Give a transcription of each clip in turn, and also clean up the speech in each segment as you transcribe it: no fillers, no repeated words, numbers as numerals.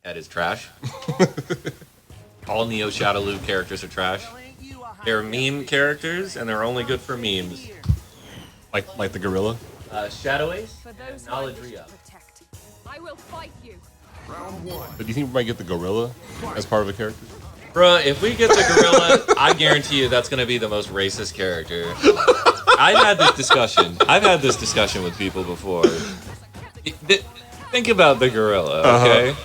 Ed is trash. All Neo ShadowAce characters are trash. They're meme characters, and they're only good for memes. Like the gorilla? ShadowAce and KnowledgeReUp. I will fight you. But do you think we might get the gorilla as part of a character? Bruh, if we get the gorilla, I guarantee you that's going to be the most racist character. I've had this discussion with people before. Think about the gorilla, okay?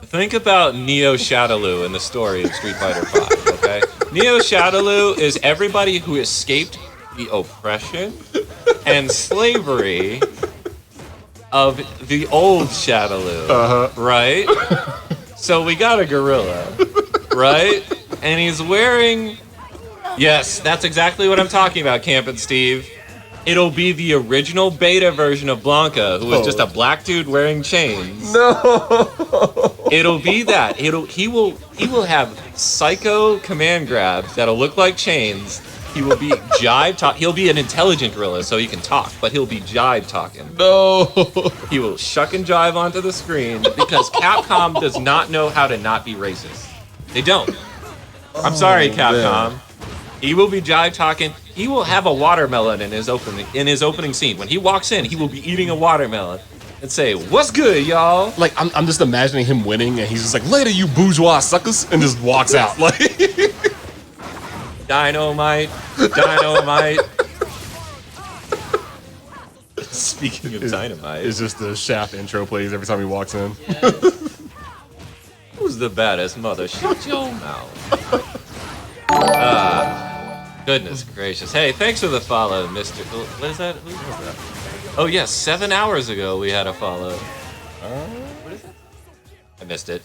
Think about Neo ShadowAce in the story of Street Fighter V, okay? Neo ShadowAce is everybody who escaped the oppression and slavery of the old ShadowAce, right? So we got a gorilla, right? And he's wearing... Yes, that's exactly what I'm talking about, Camp and Steve. It'll be the original beta version of Blanca, who is just a black dude wearing chains. No. It'll be that. He will have psycho command grabs that'll look like chains. He will be jive talk. He'll be an intelligent gorilla, so he can talk, but he'll be jive talking. No. He will shuck and jive onto the screen because Capcom does not know how to not be racist. They don't. I'm sorry, Capcom. Man. He will be jive talking. He will have a watermelon in his opening scene. When he walks in, he will be eating a watermelon and say, "What's good, y'all?" Like I'm just imagining him winning, and he's just like, "Later, you bourgeois suckers," and just walks out. Like dynamite, dynamite. Speaking of dynamite, it's just the Shaft intro plays every time he walks in. Yes. Who's the baddest mother? Shut your mouth. Goodness gracious. Hey, thanks for the follow, Mr. What is that? Who was that? Oh, yes, 7 hours ago we had a follow. What is it? I missed it.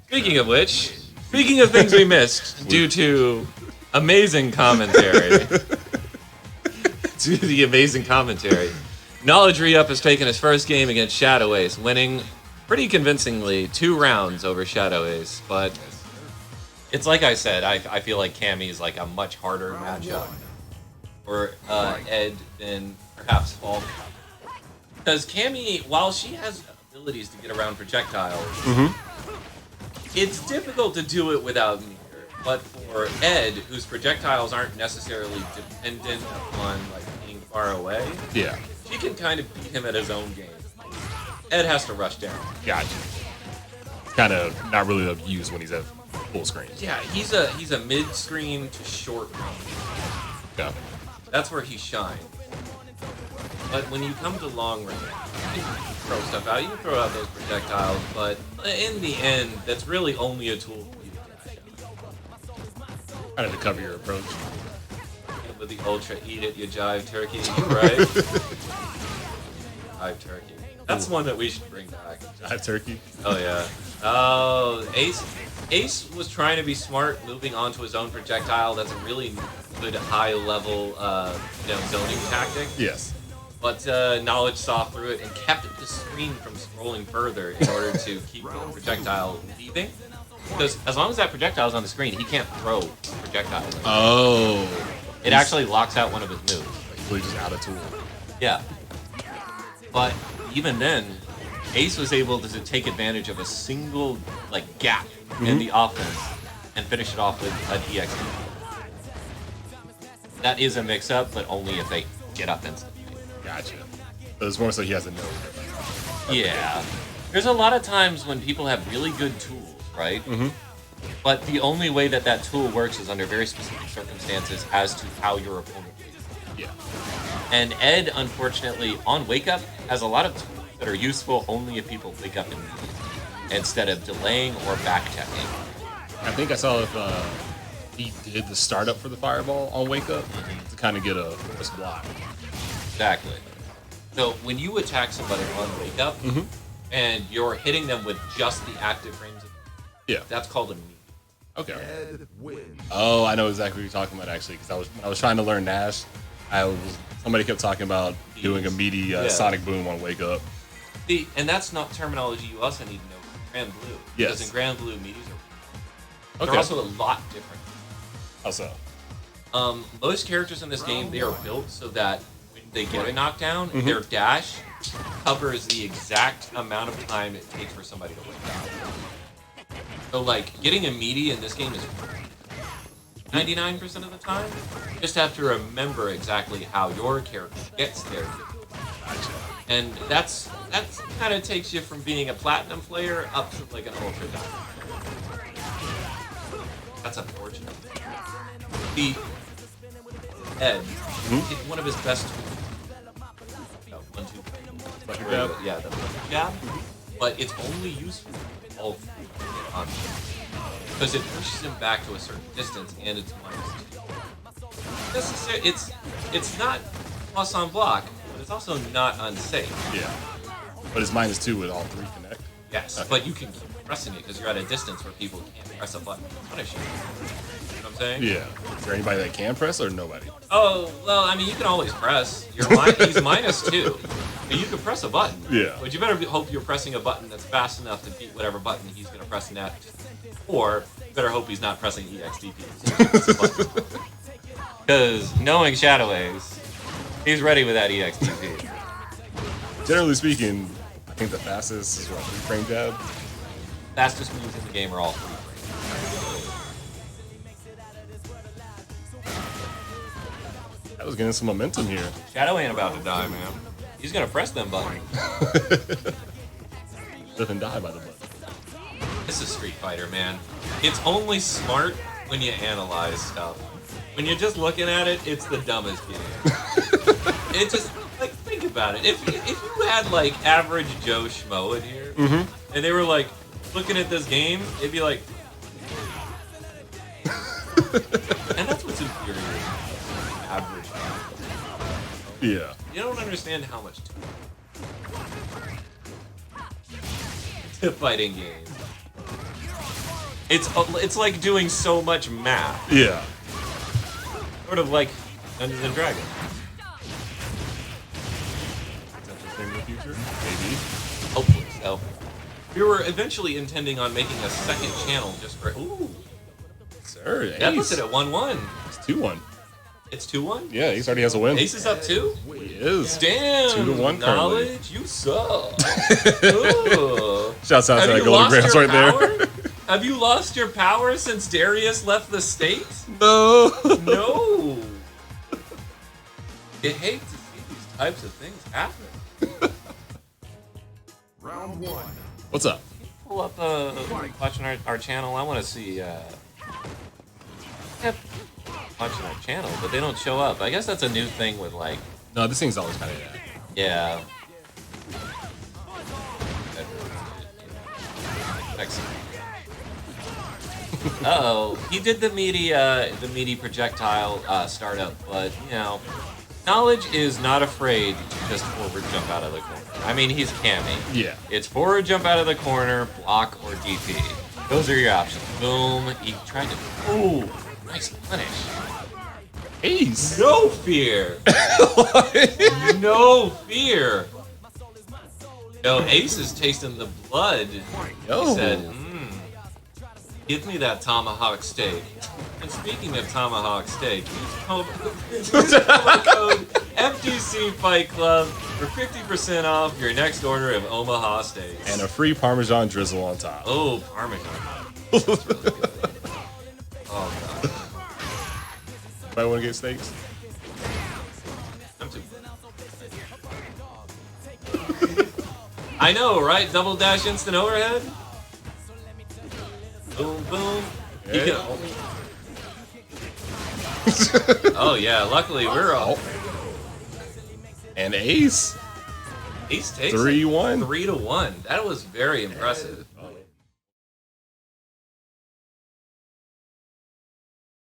Speaking of which, speaking of things we missed due to amazing commentary. Due to the amazing commentary. KnowledgeReUp has taken his first game against ShadowAce, winning pretty convincingly 2 rounds over ShadowAce, but it's like I said, I feel like Cammy is like a much harder matchup for Ed than perhaps Falk. Because Cammy, while she has abilities to get around projectiles, it's difficult to do it without meter. But for Ed, whose projectiles aren't necessarily dependent on like being far away, she can kind of beat him at his own game. Ed has to rush down. Gotcha. Kind of not really of use when he's at full screen. Yeah, he's a mid-screen to short range. Yeah. That's where he shines. But when you come to long range, you can throw stuff out. You can throw out those projectiles, but in the end, that's really only a tool for you to dash out. Kind of to cover your approach. With the ultra eat it, you jive turkey, right? Jive turkey. That's one that we should bring back. Jive turkey? Oh, yeah. Oh, Ace was trying to be smart, moving onto his own projectile. That's a really good high-level, zoning tactic. Yes. But Knowledge saw through it and kept the screen from scrolling further in order to keep the projectile leaving. Because as long as that projectile's on the screen, he can't throw projectiles. Oh. It actually locks out one of his moves. So he's just out of tool. Yeah. But even then, Ace was able to take advantage of a single gap in the offense and finish it off with an EXP. That is a mix-up, but only if they get up instantly. Gotcha. But it's more so he has a node. Yeah. There's a lot of times when people have really good tools, right? But the only way that that tool works is under very specific circumstances as to how your opponent plays. Yeah. And Ed, unfortunately, on Wake Up, has a lot of tools that are useful only if people wake up immediately, instead of delaying or back-checking. I think I saw if he did the startup for the fireball on Wake Up to kind of get a first block. Exactly. So when you attack somebody on Wake Up, and you're hitting them with just the active frames, that's called a meet. Okay. Oh, I know exactly what you're talking about, actually, because when I was trying to learn Nash, somebody kept talking about doing a meaty Sonic Boom on Wake Up. And that's not terminology you also need to know for Granblue. Yes. Because in Granblue, meaties are they're also a lot different. How so? Most characters in this game, they are built so that when they get a knockdown, their dash covers the exact amount of time it takes for somebody to wake up. So, like, getting a meaty in this game is 99% of the time. You just have to remember exactly how your character gets there. And that's kind of takes you from being a platinum player up to like an ultra diamond. That's unfortunate. The Ed, one of his best tools. 1, 2, 3. Yeah, the jab. But it's only useful all three because it pushes him back to a certain distance, and it's -2. It's not plus on block, but it's also not unsafe. Yeah. But it's -2 with all 3 connect. Yes, okay. But you can keep pressing it because you're at a distance where people can't press a button to punish you. You know what I'm saying? Yeah. Is there anybody that can press or nobody? Oh, well, I mean, you can always press. He's -2. And you can press a button. Yeah. But you better hope you're pressing a button that's fast enough to beat whatever button he's going to press next. Or you better hope he's not pressing EXTP. Because knowing ShadowAce, he's ready with that EXTP. Generally speaking, I think the fastest is what, 3-frame jab? Fastest moves in the game are all 3 frames. That was getting some momentum here. Shadow ain't about to die, man. He's gonna press them buttons. Doesn't die by the button. This is Street Fighter, man. It's only smart when you analyze stuff. When you're just looking at it, it's the dumbest game. It just, like, think about it. If you had, like, average Joe Schmo in here, and they were, like, looking at this game, it'd be like... And that's what's infuriating. Average. Yeah. You don't understand how much to fighting games. It's like doing so much math. Yeah. Sort of like Dungeons and Dragons. Is that the thing in the future? Maybe. Hopefully so. We were eventually intending on making a second channel just for... Ooh. Sir, That Ace. puts it at 1-1. It's 2-1. It's 2-1? Yeah, Ace already has a win. Ace is up 2? He is. Damn. 2-1 currently. Knowledge, you suck. Ooh. Shouts out to that you golden lost grams your right power? there. Have you lost your power since Darius left the state? No. No. You hate to see these types of things happen. Round 1. What's up? Pull up watching our channel. I want to see watching our channel, but they don't show up. I guess that's a new thing with like No, this thing's always kind of yeah. Excellent. Uh-oh, he did the meaty projectile startup, but you know, Knowledge is not afraid to just forward jump out of the corner. I mean, he's Cammy. Yeah. It's forward jump out of the corner, block, or DP. Those are your options. Boom. He tried to. Ooh, nice punish. Ace. No fear. No fear. Yo, Ace is tasting the blood. Yo. He said, give me that tomahawk steak. And speaking of tomahawk steak, use promo code FTC Fight Club for 50% off your next order of Omaha steaks. And a free Parmesan drizzle on top. Oh, Parmesan. That's really good. Oh, God. Might want to get steaks? I'm too. I know, right? Double dash instant overhead? Boom, boom. He Yeah. can- Oh, yeah. Luckily, we're all. And Ace. Ace takes 3-1. 3-1. That was very impressive. Oh,